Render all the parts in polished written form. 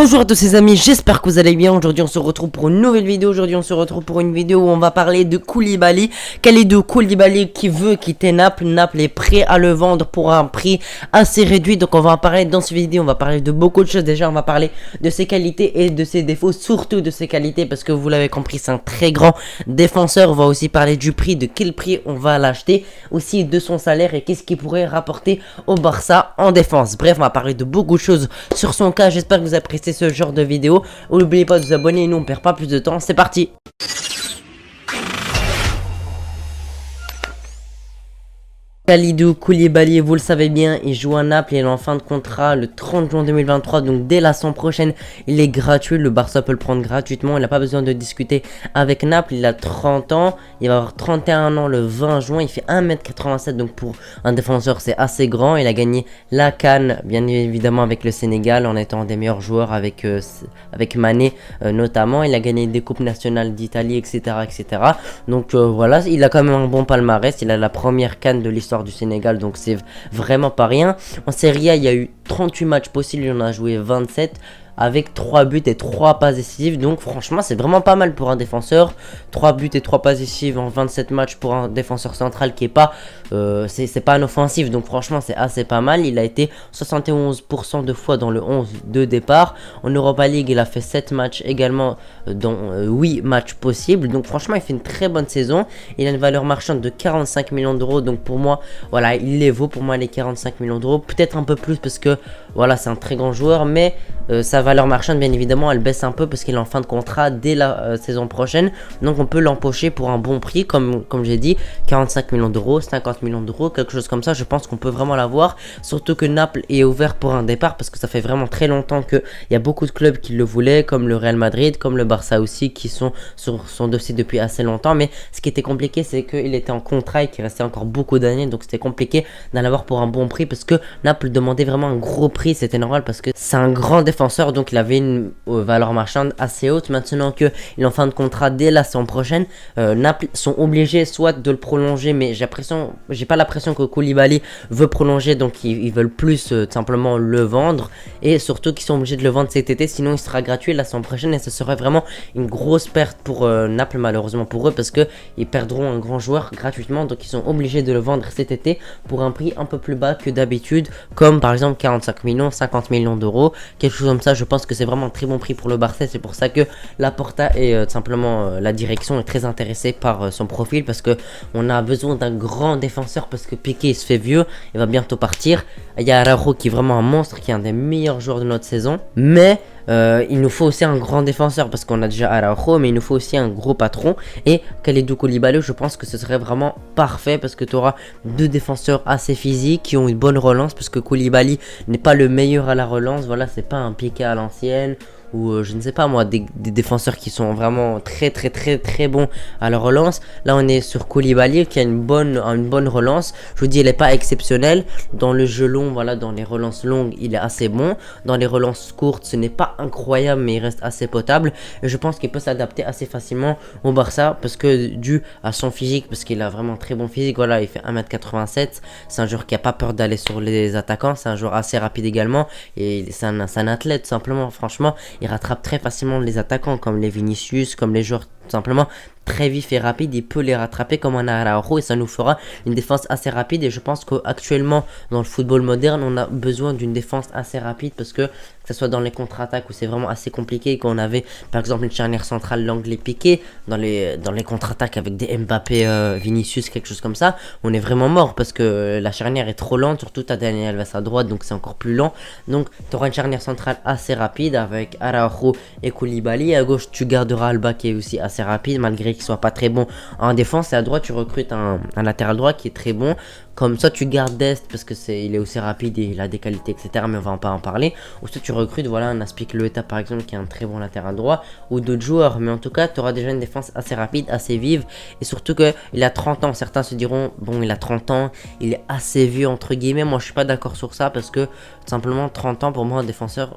Bonjour à tous les amis, j'espère que vous allez bien. Aujourd'hui on se retrouve pour une nouvelle vidéo. Où on va parler de Koulibaly. Kalidou Koulibaly qui veut quitter Naples. Naples est prêt à le vendre pour un prix assez réduit. Donc on va en parler dans cette vidéo. On va parler de beaucoup de choses. Déjà on va parler de ses qualités et de ses défauts. Surtout de ses qualités parce que vous l'avez compris, c'est un très grand défenseur. On va aussi parler du prix, de quel prix on va l'acheter. Aussi de son salaire et qu'est-ce qu'il pourrait rapporter au Barça en défense. Bref, on va parler de beaucoup de choses sur son cas. J'espère que vous appréciez ce genre de vidéo. N'oubliez pas de vous abonner et nous on perd pas plus de temps. C'est parti. Kalidou Koulibaly, vous le savez bien, il joue à Naples, il est en fin de contrat le 30 juin 2023, donc dès la saison prochaine, il est gratuit, le Barça peut le prendre gratuitement, il n'a pas besoin de discuter avec Naples, il a 30 ans, il va avoir 31 ans le 20 juin, il fait 1m87, donc pour un défenseur c'est assez grand, il a gagné la CAN, bien évidemment avec le Sénégal, en étant un des meilleurs joueurs avec Mané notamment, il a gagné des coupes nationales d'Italie, etc. Donc voilà, il a quand même un bon palmarès, il a la première CAN de l'histoire du Sénégal, donc c'est vraiment pas rien. En Serie A, il y a eu 38 matchs possibles, il en a joué 27 avec 3 buts et 3 passes décisives. Donc franchement c'est vraiment pas mal pour un défenseur. 3 buts et 3 passes décisives en 27 matchs pour un défenseur central qui est pas c'est pas un offensif. Donc franchement c'est assez pas mal. Il a été 71% de fois dans le 11 de départ. En Europa League il a fait 7 matchs également dans 8 matchs possibles. Donc franchement il fait une très bonne saison. Il a une valeur marchande de 45 millions d'euros. Donc pour moi voilà, il les vaut pour moi les 45 millions d'euros. Peut-être un peu plus parce que voilà c'est un très grand joueur, mais sa valeur marchande bien évidemment elle baisse un peu parce qu'il est en fin de contrat dès la saison prochaine. Donc on peut l'empocher pour un bon prix comme j'ai dit, 45 millions d'euros, 50 millions d'euros, quelque chose comme ça. Je pense qu'on peut vraiment l'avoir, surtout que Naples est ouvert pour un départ parce que ça fait vraiment très longtemps qu'il y a beaucoup de clubs qui le voulaient, comme le Real Madrid, comme le Barça aussi, qui sont sur son dossier depuis assez longtemps. Mais ce qui était compliqué c'est qu'il était en contrat et qu'il restait encore beaucoup d'années, donc c'était compliqué d'en avoir pour un bon prix parce que Naples demandait vraiment un gros prix. C'était normal parce que c'est un grand défenseur, donc il avait une valeur marchande assez haute. Maintenant qu'il est en fin de contrat dès la saison prochaine, Naples sont obligés soit de le prolonger, mais j'ai pas l'impression que Koulibaly veut prolonger, donc ils veulent plus simplement le vendre, et surtout qu'ils sont obligés de le vendre cet été, sinon il sera gratuit la saison prochaine et ce serait vraiment une grosse perte pour Naples, malheureusement pour eux, parce que ils perdront un grand joueur gratuitement. Donc ils sont obligés de le vendre cet été pour un prix un peu plus bas que d'habitude, comme par exemple 45 millions, 50 millions d'euros, quelque chose comme ça. Je pense que c'est vraiment un très bon prix pour le Barça. C'est pour ça que Laporta et simplement la direction est très intéressée par son profil, parce que on a besoin d'un grand défenseur, parce que Piqué il se fait vieux, il va bientôt partir. Il y a Araujo qui est vraiment un monstre, qui est un des meilleurs joueurs de notre saison, mais il nous faut aussi un grand défenseur, parce qu'on a déjà Araujo, mais il nous faut aussi un gros patron. Et Kalidou Koulibaly, je pense que ce serait vraiment parfait, parce que tu auras deux défenseurs assez physiques qui ont une bonne relance, parce que Koulibaly n'est pas le meilleur à la relance. Voilà, c'est pas un Piqué à l'ancienne, ou je ne sais pas moi, des défenseurs qui sont vraiment très bons à la relance. Là on est sur Koulibaly qui a une bonne relance. Je vous dis, il n'est pas exceptionnel dans le jeu long, voilà, dans les relances longues il est assez bon, dans les relances courtes ce n'est pas incroyable, mais il reste assez potable, et je pense qu'il peut s'adapter assez facilement au Barça, parce que dû à son physique, parce qu'il a vraiment très bon physique. Voilà, il fait 1m87, c'est un joueur qui a pas peur d'aller sur les attaquants, c'est un joueur assez rapide également, et c'est un athlète simplement. Franchement il rattrape très facilement les attaquants comme les Vinicius, comme les joueurs tout simplement très vif et rapide. Il peut les rattraper comme un Araujo, et ça nous fera une défense assez rapide. Et je pense qu'actuellement dans le football moderne on a besoin d'une défense assez rapide, parce que ce soit dans les contre-attaques où c'est vraiment assez compliqué, quand on avait par exemple une charnière centrale Lenglet Piqué, dans les contre-attaques avec des Mbappé Vinicius, quelque chose comme ça, on est vraiment mort, parce que la charnière est trop lente, surtout t'as Daniel Alves à droite, donc c'est encore plus lent. Donc tu auras une charnière centrale assez rapide avec Araujo et Koulibaly. À gauche tu garderas Alba qui est aussi assez rapide, malgré qu'il soit pas très bon en défense, et à droite tu recrutes un latéral droit qui est très bon. Comme ça tu gardes Dest parce que il est aussi rapide et il a des qualités, etc. Mais on va pas en parler. Ou soit tu recrutes voilà un Azpilicueta par exemple, qui est un très bon latéral droit, ou d'autres joueurs. Mais en tout cas tu auras déjà une défense assez rapide, assez vive. Et surtout que il a 30 ans. Certains se diront bon, il a 30 ans, il est assez vieux entre guillemets. Moi je suis pas d'accord sur ça, parce que simplement 30 ans pour moi,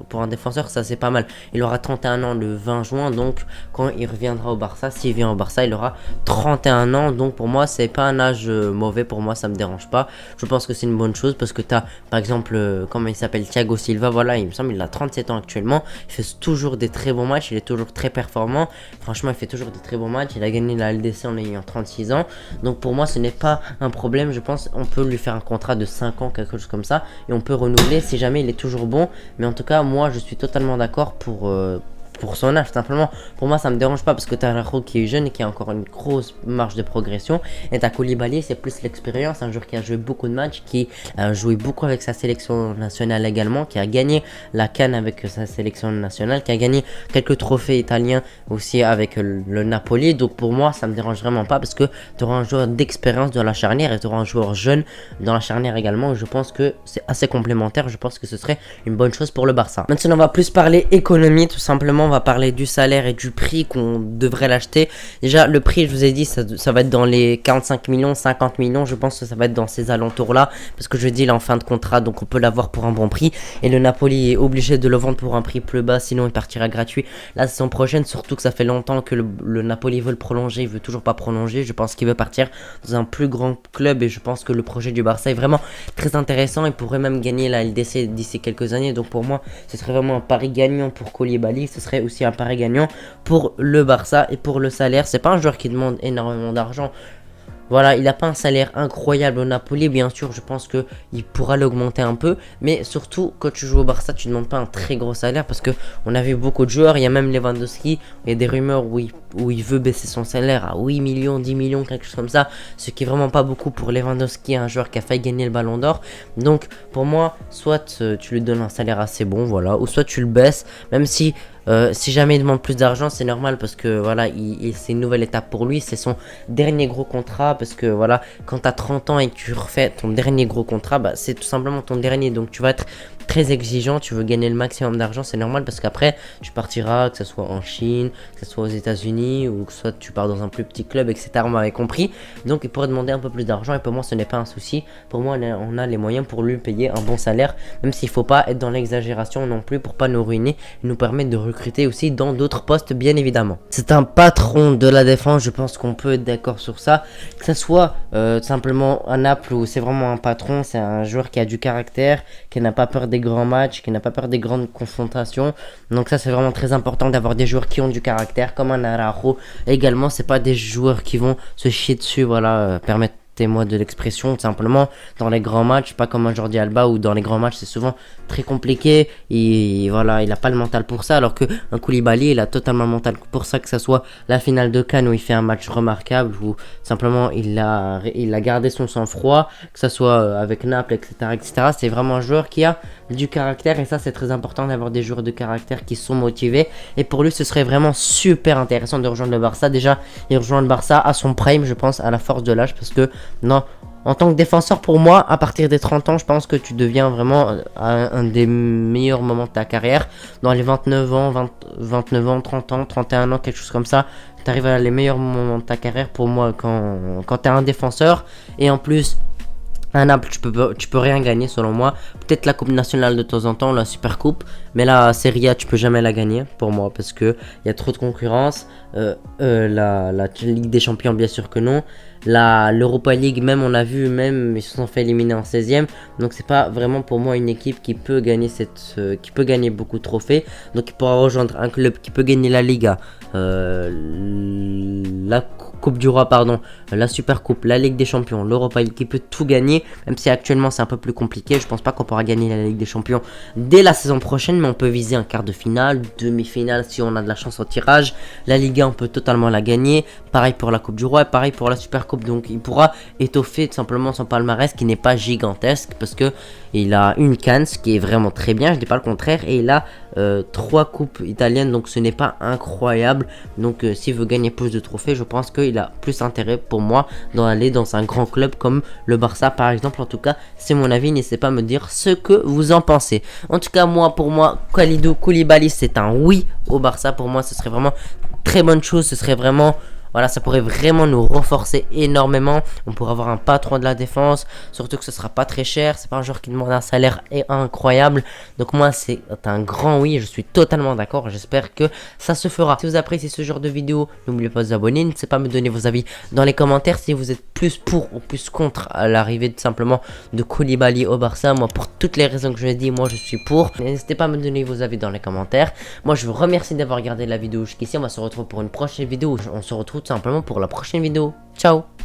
pour un défenseur ça c'est pas mal. Il aura 31 ans le 20 juin, donc quand il reviendra au Barça, s'il vient au Barça il aura 31 ans. Donc pour moi c'est pas un âge mauvais, pour moi ça me dérange pas. Je pense que c'est une bonne chose parce que tu as par exemple, comment il s'appelle, Thiago Silva, voilà, il me semble il a 37 ans actuellement. Il fait toujours des très bons matchs, il est toujours très performant. Franchement, il fait toujours des très bons matchs. Il a gagné la LDC en ayant 36 ans. Donc pour moi, ce n'est pas un problème. Je pense on peut lui faire un contrat de 5 ans, quelque chose comme ça. Et on peut renouveler si jamais il est toujours bon. Mais en tout cas, moi, je suis totalement d'accord pour son âge, simplement. Pour moi, ça me dérange pas parce que t'as Rajo qui est jeune et qui a encore une grosse marge de progression. Et t'as Koulibaly, c'est plus l'expérience, un joueur qui a joué beaucoup de matchs, qui a joué beaucoup avec sa sélection nationale également, qui a gagné la CAN avec sa sélection nationale, qui a gagné quelques trophées italiens aussi avec le Napoli. Donc pour moi, ça me dérange vraiment pas parce que tu auras un joueur d'expérience dans la charnière et tu auras un joueur jeune dans la charnière également. Je pense que c'est assez complémentaire. Je pense que ce serait une bonne chose pour le Barça. Maintenant, on va plus parler économie, tout simplement. On va parler du salaire et du prix qu'on devrait l'acheter. Déjà, le prix, je vous ai dit, ça va être dans les 45 millions, 50 millions. Je pense que ça va être dans ces alentours-là. Parce que je dis, il est en fin de contrat, donc on peut l'avoir pour un bon prix. Et le Napoli est obligé de le vendre pour un prix plus bas, sinon il partira gratuit la saison prochaine. Surtout que ça fait longtemps que le Napoli veut le prolonger. Il veut toujours pas prolonger. Je pense qu'il veut partir dans un plus grand club. Et je pense que le projet du Barça est vraiment très intéressant. Il pourrait même gagner la LDC d'ici quelques années. Donc pour moi, ce serait vraiment un pari gagnant pour Koulibaly. Ce serait aussi un pari gagnant pour le Barça et pour le salaire. C'est pas un joueur qui demande énormément d'argent. Voilà, il n'a pas un salaire incroyable au Napoli, bien sûr, je pense qu'il pourra l'augmenter un peu. Mais surtout, quand tu joues au Barça, tu ne demandes pas un très gros salaire parce que on a vu beaucoup de joueurs. Il y a même Lewandowski, il y a des rumeurs où il veut baisser son salaire à 8 millions, 10 millions, quelque chose comme ça. Ce qui est vraiment pas beaucoup pour Lewandowski, un joueur qui a failli gagner le Ballon d'Or. Donc, pour moi, soit tu lui donnes un salaire assez bon, voilà, ou soit tu le baisses, même si jamais il demande plus d'argent, c'est normal parce que voilà, c'est une nouvelle étape pour lui. C'est son dernier gros contrat parce que voilà, quand tu as 30 ans et que tu refais ton dernier gros contrat, bah, c'est tout simplement ton dernier. Donc tu vas être très exigeant, tu veux gagner le maximum d'argent, c'est normal parce qu'après tu partiras, que ce soit en Chine, que ce soit aux États-Unis ou que soit tu pars dans un plus petit club, etc. On m'avait compris. Donc il pourrait demander un peu plus d'argent et pour moi ce n'est pas un souci. Pour moi on a les moyens pour lui payer un bon salaire, même s'il faut pas être dans l'exagération non plus pour pas nous ruiner et nous permettre de recruter aussi dans d'autres postes, bien évidemment. C'est un patron de la défense, je pense qu'on peut être d'accord sur ça. Que ce soit simplement un Naples où c'est vraiment un patron, c'est un joueur qui a du caractère, qui n'a pas peur des grands matchs, qui n'a pas peur des grandes confrontations. Donc ça c'est vraiment très important d'avoir des joueurs qui ont du caractère, comme un Araujo. Également, c'est pas des joueurs qui vont se chier dessus, voilà, permettez-moi de l'expression, tout simplement dans les grands matchs, pas comme un Jordi Alba où dans les grands matchs c'est souvent très compliqué et voilà, il a pas le mental pour ça, alors que un Koulibaly il a totalement le mental pour ça, que ça soit la finale de Cannes où il fait un match remarquable, où simplement il a gardé son sang-froid, que ça soit avec Naples, etc. C'est vraiment un joueur qui a du caractère et ça c'est très important d'avoir des joueurs de caractère qui sont motivés, et pour lui ce serait vraiment super intéressant de rejoindre le Barça. Déjà il rejoint le Barça à son prime, je pense, à la force de l'âge, parce que non, en tant que défenseur, pour moi, à partir des 30 ans, je pense que tu deviens vraiment un des meilleurs moments de ta carrière. Dans les 29 ans, 29 ans, 30 ans, 31 ans, quelque chose comme ça, tu arrives à les meilleurs moments de ta carrière pour moi quand tu es un défenseur. Et en plus, à Naples, tu peux rien gagner selon moi. Peut-être la Coupe nationale de temps en temps, la Super Coupe. Mais la Serie A, tu peux jamais la gagner pour moi parce que il y a trop de concurrence. La Ligue des Champions, bien sûr que non. L'Europa League, même on a vu, même ils se sont fait éliminer en 16e. Donc c'est pas vraiment pour moi une équipe qui peut gagner qui peut gagner beaucoup de trophées. Donc il pourra rejoindre un club qui peut gagner la Liga, la Coupe du Roi, pardon, la Super Coupe, la Ligue des Champions, l'Europa League, qui peut tout gagner. Même si actuellement c'est un peu plus compliqué, je pense pas qu'on pourra gagner la Ligue des Champions dès la saison prochaine, mais on peut viser un quart de finale, demi-finale si on a de la chance au tirage. La Liga, on peut totalement la gagner. Pareil pour la Coupe du Roi et pareil pour la Super Coupe. Donc il pourra étoffer tout simplement son palmarès qui n'est pas gigantesque parce que il a une CAN, ce qui est vraiment très bien, je dis pas le contraire, et il a 3 coupes italiennes, donc ce n'est pas incroyable. Donc s'il veut gagner plus de trophées, je pense qu'il a plus intérêt pour moi d'aller dans un grand club comme le Barça par exemple. En tout cas, c'est mon avis, n'hésitez pas à me dire ce que vous en pensez. En tout cas, pour moi, Kalidou Koulibaly, c'est un oui au Barça. Pour moi, ce serait vraiment très bonne chose, ce serait vraiment Voilà, ça pourrait vraiment nous renforcer énormément. On pourrait avoir un patron de la défense, surtout que ce sera pas très cher. C'est pas un joueur qui demande un salaire incroyable. Donc moi, c'est un grand oui, je suis totalement d'accord. J'espère que ça se fera. Si vous appréciez ce genre de vidéo, n'oubliez pas de vous abonner. N'hésitez pas à me donner vos avis dans les commentaires si vous êtes plus pour ou plus contre l'arrivée tout simplement de Koulibaly au Barça. Moi, pour toutes les raisons que je l'ai dit, moi je suis pour. N'hésitez pas à me donner vos avis dans les commentaires. Moi, je vous remercie d'avoir regardé la vidéo jusqu'ici. On va se retrouver pour une prochaine vidéo. On se retrouve tout simplement pour la prochaine vidéo. Ciao!